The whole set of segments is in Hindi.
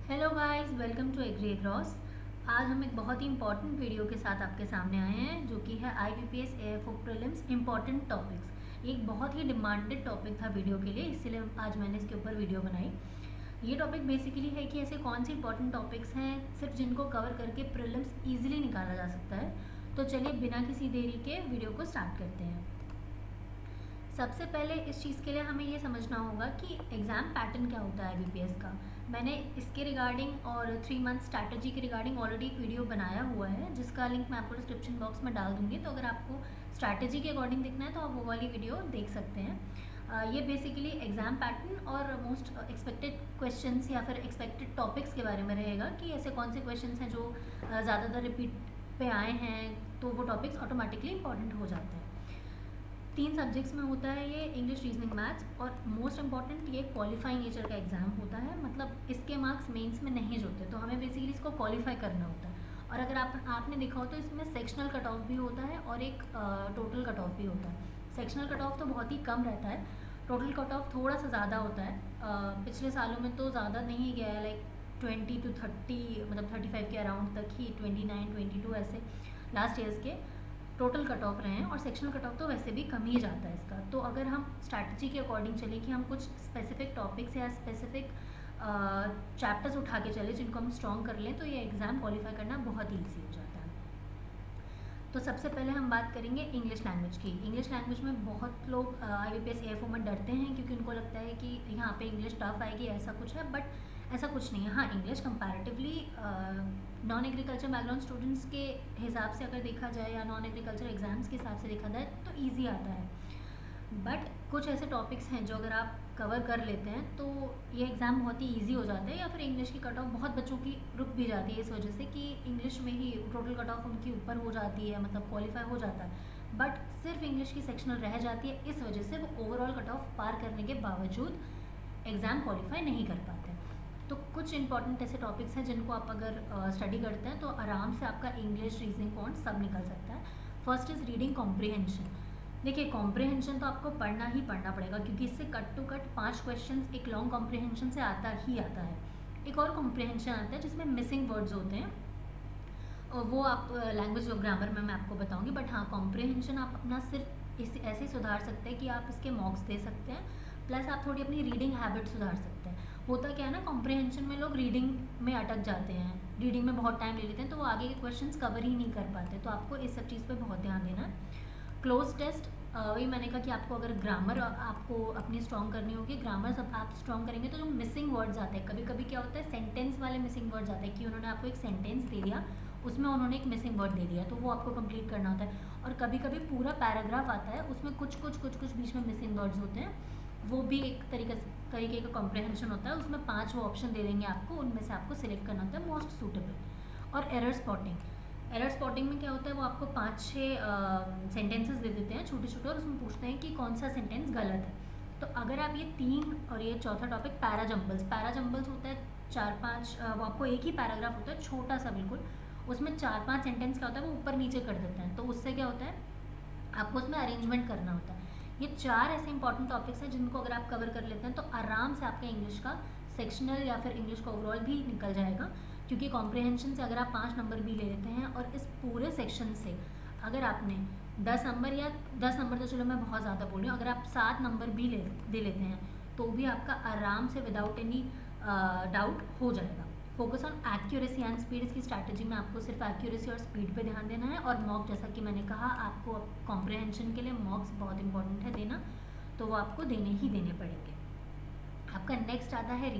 Hello guys, welcome to agri cross. आज हम एक बहुत ही इंपॉर्टेंट वीडियो के साथ आपके सामने आए हैं जो कि है IBPS AFO prelims important topics. एक बहुत ही डिमांडेड टॉपिक था वीडियो के लिए, इसीलिए आज मैंने इसके ऊपर वीडियो बनाई। ये टॉपिक बेसिकली है कि ऐसे कौन से इंपॉर्टेंट टॉपिक्स हैं सिर्फ जिनको कवर करके प्रीलिम्स ईजिली निकाला जा सकता है। तो चलिए बिना किसी देरी के वीडियो को स्टार्ट करते हैं। सबसे पहले इस चीज़ के लिए हमें ये समझना होगा कि एग्ज़ाम पैटर्न क्या होता है IBPS का। मैंने इसके रिगार्डिंग और 3 मंथ स्ट्रैटेजी के रिगार्डिंग ऑलरेडी एक वीडियो बनाया हुआ है जिसका लिंक मैं आपको डिस्क्रिप्शन बॉक्स में डाल दूँगी। तो अगर आपको स्ट्रैटेजी के अकॉर्डिंग देखना है तो आप वो वाली वीडियो देख सकते हैं। ये बेसिकली एग्ज़ाम पैटर्न और मोस्ट एक्सपेक्टेड क्वेश्चंस या फिर एक्सपेक्टेड टॉपिक्स के बारे में रहेगा कि ऐसे कौन से क्वेश्चंस हैं जो ज़्यादातर रिपीट पे आए हैं, तो वो टॉपिक्स ऑटोमेटिकली इंपॉर्टेंट हो जाते हैं। 3 सब्जेक्ट्स में होता है ये, इंग्लिश, रीजनिंग, मैथ्स, और मोस्ट इंपॉर्टेंट ये क्वालिफाइंग नेचर का एग्ज़ाम होता है। मतलब इसके मार्क्स मेंस में नहीं जुड़ते, तो हमें बेसिकली इसको क्वालिफाई करना होता है। और अगर आपने देखा हो तो इसमें सेक्शनल कट ऑफ भी होता है और एक टोटल कट ऑफ भी होता है। सेक्शनल कट ऑफ तो बहुत ही कम रहता है, टोटल कट ऑफ थोड़ा सा ज़्यादा होता है। पिछले सालों में तो ज़्यादा नहीं गया है, लाइक 20 to 30, मतलब 35 के अराउंड तक ही, 29, 22 ऐसे लास्ट ईयर्स के टोटल कट ऑफ रहे हैं। और सेक्शनल कट ऑफ तो वैसे भी कम ही जाता है इसका। तो अगर हम स्ट्रैटेजी के अकॉर्डिंग चले कि हम कुछ स्पेसिफिक टॉपिक्स या स्पेसिफिक चैप्टर्स उठा के चले जिनको हम स्ट्रॉन्ग कर लें, तो ये एग्ज़ाम क्वालिफाई करना बहुत ही ईजी हो जाता है। तो सबसे पहले हम बात करेंगे इंग्लिश लैंग्वेज की। इंग्लिश लैंग्वेज में बहुत लोग IBPS AFO में डरते हैं क्योंकि उनको लगता है कि यहाँ पे इंग्लिश टफ आएगी, ऐसा कुछ है। बट ऐसा कुछ नहीं है। हाँ, English comparatively non agriculture background students के हिसाब से अगर देखा जाए या नॉन एग्रीकल्चर एग्ज़ाम्स के हिसाब से देखा जाए तो ईजी आता है। बट कुछ ऐसे टॉपिक्स हैं जो अगर आप कवर कर लेते हैं तो ये एग्ज़ाम बहुत ही इजी हो जाता है। या फिर इंग्लिश की कट ऑफ बहुत बच्चों की रुक भी जाती है इस वजह से कि इंग्लिश में ही टोटल कट ऑफ उनकी ऊपर हो जाती है, मतलब क्वालिफाई हो जाता है। बट सिर्फ इंग्लिश की सेक्शनल रह जाती है, इस वजह से वो ओवरऑल कट ऑफ पार करने के बावजूद एग्ज़ाम क्वालिफाई नहीं कर पाते। तो कुछ इंपॉर्टेंट ऐसे टॉपिक्स हैं जिनको आप अगर स्टडी करते हैं तो आराम से आपका इंग्लिश, रीजनिंग, क्वांट सब निकल सकता है। First is reading comprehension. देखिए, कॉम्प्रिहेंशन तो आपको पढ़ना ही पढ़ना पड़ेगा क्योंकि इससे कट टू कट 5 क्वेश्चंस एक लॉन्ग कॉम्प्रिहेंशन से आता ही आता है। एक और कॉम्प्रिहेंशन आता है जिसमें मिसिंग वर्ड्स होते हैं, और वो आप लैंग्वेज और ग्रामर में मैं आपको बताऊंगी। बट हाँ, कॉम्प्रिहेंशन आप अपना सिर्फ इस ऐसे सुधार सकते हैं कि आप इसके मॉक्स दे सकते हैं, प्लस आप थोड़ी अपनी रीडिंग हैबिट सुधार सकते हैं। होता क्या है ना, कॉम्प्रिहेंशन में लोग रीडिंग में अटक जाते हैं, रीडिंग में बहुत टाइम ले लेते हैं, तो वो आगे के क्वेश्चंस कवर ही नहीं कर पाते। तो आपको इस सब चीज़ पे बहुत ध्यान देना है। क्लोज टेस्ट, वही मैंने कहा कि आपको अगर ग्रामर आपको अपनी स्ट्रॉन्ग करनी होगी, ग्रामर सब आप स्ट्रॉन्ग करेंगे तो जो मिसिंग वर्ड्स आते हैं, कभी कभी क्या होता है सेंटेंस वाले मिसिंग वर्ड्स आते हैं कि उन्होंने आपको एक सेंटेंस दे दिया, उसमें उन्होंने एक मिसिंग वर्ड दे दिया, तो वो आपको कंप्लीट करना होता है। और कभी कभी पूरा पैराग्राफ आता है, उसमें कुछ बीच में मिसिंग वर्ड्स होते हैं, वो भी एक तरीके का कॉम्प्रिहेंशन होता है। उसमें 5 वो ऑप्शन दे देंगे आपको, उनमें से आपको सिलेक्ट करना होता है मोस्ट सूटेबल। और एरर स्पॉटिंग, एरर स्पॉटिंग में क्या होता है, वो आपको 5-6 सेंटेंसेस दे देते हैं छोटे छोटे, और उसमें पूछते हैं कि कौन सा सेंटेंस गलत है। तो अगर आप ये 3 और ये चौथा टॉपिक पैराजम्बल्स होता है 4-5, वो आपको एक ही पैराग्राफ होता है छोटा सा बिल्कुल, उसमें 4-5 सेंटेंस क्या होता है वो ऊपर नीचे कर देते हैं, तो उससे क्या होता है आपको उसमें अरेंजमेंट करना होता है। ये 4 ऐसे इंपॉर्टेंट टॉपिक्स हैं जिनको अगर आप कवर कर लेते हैं तो आराम से आपका इंग्लिश का सेक्शनल या फिर इंग्लिश का ओवरऑल भी निकल जाएगा। क्योंकि कॉम्प्रिहेंशन से अगर आप 5 नंबर भी ले लेते हैं और इस पूरे सेक्शन से अगर आपने 10 नंबर, या 10 नंबर तो चलो मैं बहुत ज़्यादा बोल रही हूँ, अगर आप 7 नंबर भी दे लेते हैं तो भी आपका आराम से विदाउट एनी डाउट हो जाएगा। Focus on accuracy and speed, इसकी स्ट्रैटेजी में आपको सिर्फ एक्यूरेसी और स्पीड पे ध्यान देना है। और मॉक, जैसा कि मैंने कहा, आपको कॉम्प्रिहेंशन के लिए मॉक्स बहुत इंपॉर्टेंट है देना, तो वो आपको देने ही देने पड़ेंगे। आपका नेक्स्ट आता है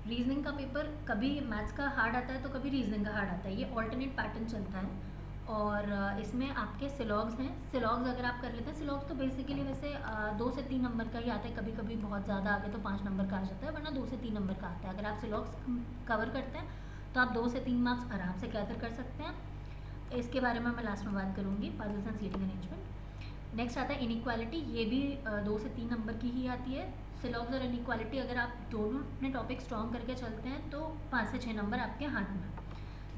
रीजनिंग का पेपर। कभी मैथ्स का हार्ड आता है तो कभी रीजनिंग का हार्ड आता है, ये ऑल्टरनेट पैटर्न चलता है। और इसमें आपके सिलॉग्स हैं। सिलॉग्स अगर आप कर लेते हैं, सिलॉग्स तो बेसिकली वैसे 2 से 3 नंबर का ही आता है, कभी कभी बहुत ज़्यादा आ गया तो 5 नंबर का आ जाता है, वरना 2 से 3 नंबर का आता है। अगर आप सिलॉग्स कवर करते हैं तो आप 2 से 3 मार्क्स आराम से गैदर कर सकते हैं। इसके बारे में मैं लास्ट में बात करूँगी, puzzles and seating arrangement. Next आता है इनइक्वालिटी, ये भी 2 से 3 नंबर की ही आती है। सिलॉग्स और इनइक्वालिटी अगर आप दोनों अपने टॉपिक स्ट्रॉन्ग करके चलते हैं तो 5 से 6 नंबर आपके हाथ में।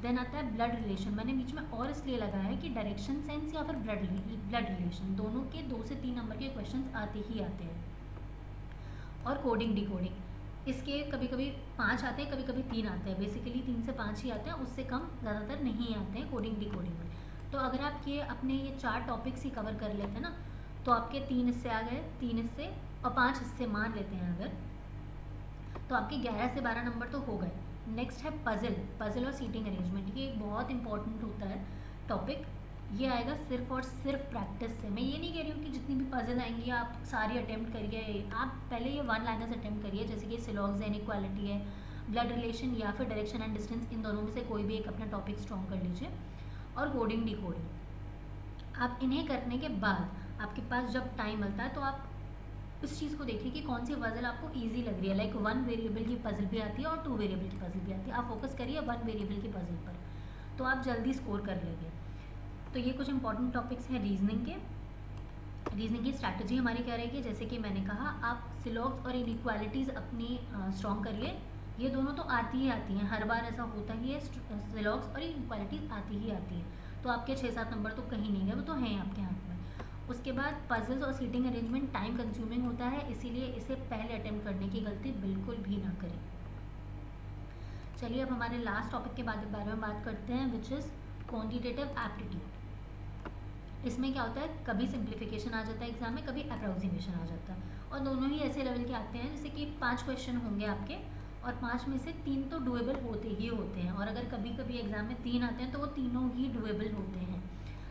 देन आता है ब्लड रिलेशन, मैंने बीच में और इसलिए लगाया है कि डायरेक्शन सेंस या फिर ब्लड रिलेशन, दोनों के 2 से 3 नंबर के क्वेश्चंस आते ही आते हैं। और कोडिंग डिकोडिंग, इसके कभी कभी 5 आते हैं, कभी कभी 3 आते हैं, बेसिकली 3 से 5 ही आते हैं, उससे कम ज़्यादातर नहीं आते हैं कोडिंग डिकोडिंग में। तो अगर आप ये अपने ये 4 टॉपिक्स ही कवर कर लेते हैं ना, तो आपके 3 हिस्से आ गए, 3 हिस्से और 5 हिस्से मान लेते हैं अगर, तो आपके 11 से 12 नंबर तो हो गए। नेक्स्ट है पजल और सीटिंग अरेंजमेंट। ये एक बहुत इंपॉर्टेंट होता है टॉपिक। ये आएगा सिर्फ और सिर्फ प्रैक्टिस से। मैं ये नहीं कह रही हूँ कि जितनी भी पजल आएंगी आप सारी अटेम्प्ट करिए, आप पहले ये 1 लाइनर्स अटेम्प्ट करिए, जैसे कि सिलॉग्स है, इनइक्वालिटी है, ब्लड रिलेशन या फिर डायरेक्शन एंड डिस्टेंस, इन दोनों में से कोई भी एक अपना टॉपिक स्ट्रॉन्ग कर लीजिए। और कोडिंग डिकोडिंग, आप इन्हें करने के बाद आपके पास जब टाइम मिलता है तो आप इस चीज़ को देखिए कि कौन सी पजल आपको ईजी लग रही है। लाइक 1 वेरिएबल की पजल भी आती है और 2 वेरिएबल की पजल भी आती है। आप फोकस करिए 1 वेरिएबल की पजल पर, तो आप जल्दी स्कोर कर लेंगे। तो ये कुछ इंपॉर्टेंट टॉपिक्स हैं रीजनिंग के। रीजनिंग की स्ट्रैटेजी हमारी क्या रहेगी, जैसे कि मैंने कहा, आप सिलॉग्स और इनइक्वालिटीज़ अपनी स्ट्रॉन्ग करिए। ये दोनों तो आती ही आती हैं, हर बार ऐसा होता ही है, सिलॉग्स और इनइक्वालिटीज़ आती ही आती है। तो आपके 6-7 नंबर तो कहीं नहीं गए, वो तो हैं आपके हाथ में। उसके बाद पजल्स और सीटिंग अरेंजमेंट टाइम कंज्यूमिंग होता है, इसीलिए इसे पहले अटेम्प्ट करने की गलती बिल्कुल भी ना करें। चलिए अब हमारे लास्ट टॉपिक के बारे में बात करते हैं, विच इज़ क्वांटिटेटिव एप्टीट्यूड। इसमें क्या होता है, कभी सिंप्लीफिकेशन आ जाता है एग्जाम में, कभी अप्रोक्सीमेशन आ जाता है, और दोनों ही ऐसे लेवल के आते हैं जैसे कि 5 क्वेश्चन होंगे आपके, और 5 में से 3 तो डुएबल होते ही होते हैं, और अगर कभी कभी एग्जाम में 3 आते हैं तो वो तीनों ही डुएबल होते हैं।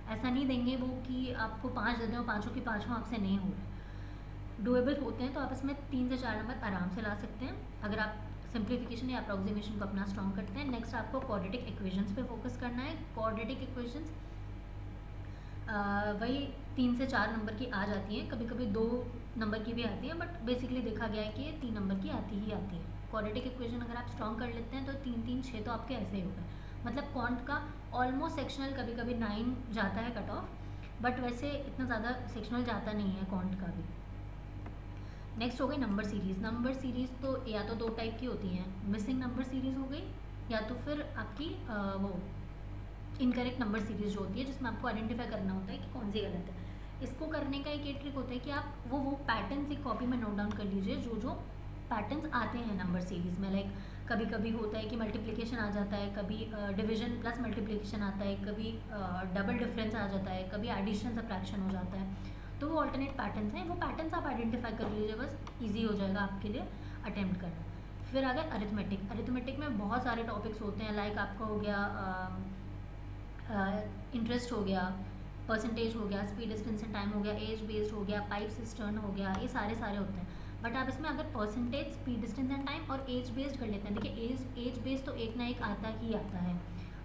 ऐसा नहीं देंगे वो कि आपको 5 दे दें और पाँचों की पाँचों आपसे नहीं हो रहे, डुएबल होते हैं। तो आप इसमें 3 से 4 नंबर आराम से ला सकते हैं अगर आप सिंप्लीफिकेशन या अप्रोक्सीमेशन को अपना स्ट्रॉन्ग करते हैं। नेक्स्ट आपको क्वाड्रेटिक इक्वेशंस पे फोकस करना है। क्वाड्रेटिक इक्वेशंस वही 3 से 4 नंबर की आ जाती हैं, कभी कभी 2 नंबर की भी आती है, बट बेसिकली देखा गया है कि ये 3 नंबर की आती ही आती है। क्वाड्रेटिक इक्वेशन अगर आप स्ट्रॉन्ग कर लेते हैं तो 3-3-6 तो आपके ऐसे ही हो गए। मतलब क्वांट का ऑलमोस्ट सेक्शनल कभी कभी 9 जाता है कट ऑफ, बट वैसे इतना ज़्यादा सेक्शनल जाता नहीं है क्वांट का भी। नेक्स्ट हो गई नंबर सीरीज़। नंबर सीरीज़ तो या तो 2 टाइप की होती हैं, मिसिंग नंबर सीरीज़ हो गई, या तो फिर आपकी वो इनकरेक्ट नंबर सीरीज़ जो होती है, जिसमें आपको आइडेंटिफाई करना होता है कि कौन सी गलत है। इसको करने का एक ये ट्रिक होता है कि आप वो पैटर्न्स एक कॉपी में नोट डाउन कर लीजिए, जो पैटर्न्स आते हैं नंबर सीरीज़ में। लाइक कभी कभी होता है कि मल्टीप्लिकेशन आ जाता है, कभी डिवीजन प्लस मल्टीप्लिकेशन आता है, कभी डबल डिफरेंस आ जाता है, कभी एडिशन सब्ट्रैक्शन हो जाता है। तो वो ऑल्टरनेट पैटर्न्स हैं, वो पैटर्न्स आप आइडेंटिफाई कर लीजिए, बस ईजी हो जाएगा आपके लिए अटेम्प्ट करना। फिर आ गया अरिथमेटिक। अरिथमेटिक में बहुत सारे टॉपिक्स होते हैं, लाइक आपका हो गया इंटरेस्ट हो गया, परसेंटेज हो गया, स्पीड डिस्टेंस एंड टाइम हो गया, एज बेस्ड हो गया, पाइप सिस्टर्न हो गया, ये सारे होते हैं। बट आप इसमें अगर percentage, speed distance and time और एज बेस्ड कर लेते हैं, देखिए एज बेस्ड तो एक ना एक आता ही आता है,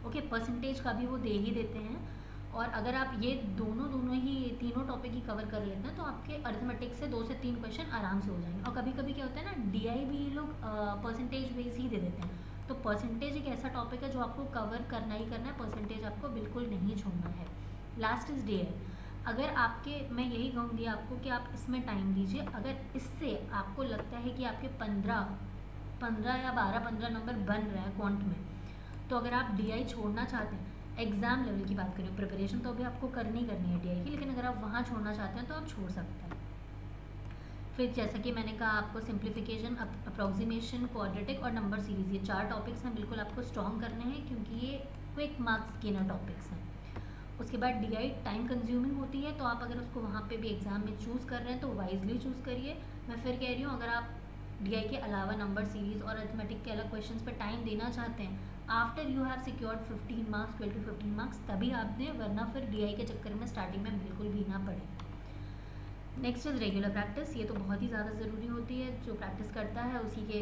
ओके, परसेंटेज का भी वो दे ही देते हैं। और अगर आप ये दोनों ही तीनों टॉपिक ही कवर कर लेते हैं तो आपके अरिथमेटिक से 2 से 3 क्वेश्चन आराम से हो जाएंगे। और कभी कभी क्या होता है ना, DI भी लोग परसेंटेज बेस ही दे देते हैं। तो परसेंटेज एक ऐसा टॉपिक है जो आपको कवर करना ही करना है, परसेंटेज आपको बिल्कुल नहीं छोड़ना है। Last is DI। अगर आपके, मैं यही कहूँगी आपको कि आप इसमें टाइम दीजिए। अगर इससे आपको लगता है कि आपके 15 या 12-15 नंबर बन रहे हैं क्वांट में, तो अगर आप DI छोड़ना चाहते हैं, एग्ज़ाम लेवल की बात करें, प्रिपरेशन तो अभी आपको करनी है DI की, लेकिन अगर आप वहाँ छोड़ना चाहते हैं तो आप छोड़ सकते हैं। फिर जैसा कि मैंने कहा, आपको सिंप्लीफिकेशन, अप्रोक्सीमेशन, क्वाड्रेटिक और नंबर सीरीज़, ये 4 टॉपिक्स हैं, बिल्कुल आपको स्ट्रॉन्ग करने हैं, क्योंकि ये क्विक मार्क्स के ना टॉपिक्स हैं। उसके बाद DI टाइम कंज्यूमिंग होती है, तो आप अगर उसको वहाँ पे भी एग्ज़ाम में चूज़ कर रहे हैं तो वाइजली चूज़ करिए। मैं फिर कह रही हूँ, अगर आप DI के अलावा नंबर सीरीज़ और अरिथमेटिक के अलग क्वेश्चंस पे टाइम देना चाहते हैं, after you have secured 15 marks, 12 to 15 marks, तभी आप दें, वरना फिर DI के चक्कर में स्टार्टिंग में बिल्कुल भी ना पड़े। Next is regular practice. ये तो बहुत ही ज़्यादा ज़रूरी होती है, जो प्रैक्टिस करता है उसी के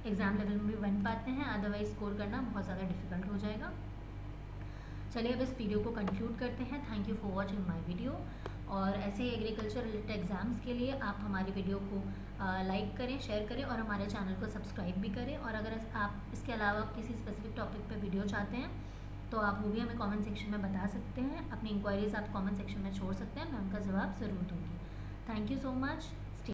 एग्ज़ाम लेवल में भी बन पाते हैं, अदरवाइज स्कोर करना बहुत ज़्यादा डिफिकल्ट हो जाएगा। चलिए अब इस वीडियो को कंक्लूड करते हैं। Thank you for watching my video. और ऐसे ही एग्रीकल्चर रिलेटेड एग्ज़ाम्स के लिए आप हमारी वीडियो को लाइक करें, शेयर करें और हमारे चैनल को सब्सक्राइब भी करें। और अगर आप इसके अलावा किसी स्पेसिफिक टॉपिक पे वीडियो चाहते हैं तो आप वो भी हमें कमेंट सेक्शन में बता सकते हैं। अपनी इंक्वायरीज आप कमेंट सेक्शन में छोड़ सकते हैं, मैं उनका जवाब ज़रूर दूँगी। Thank you so much.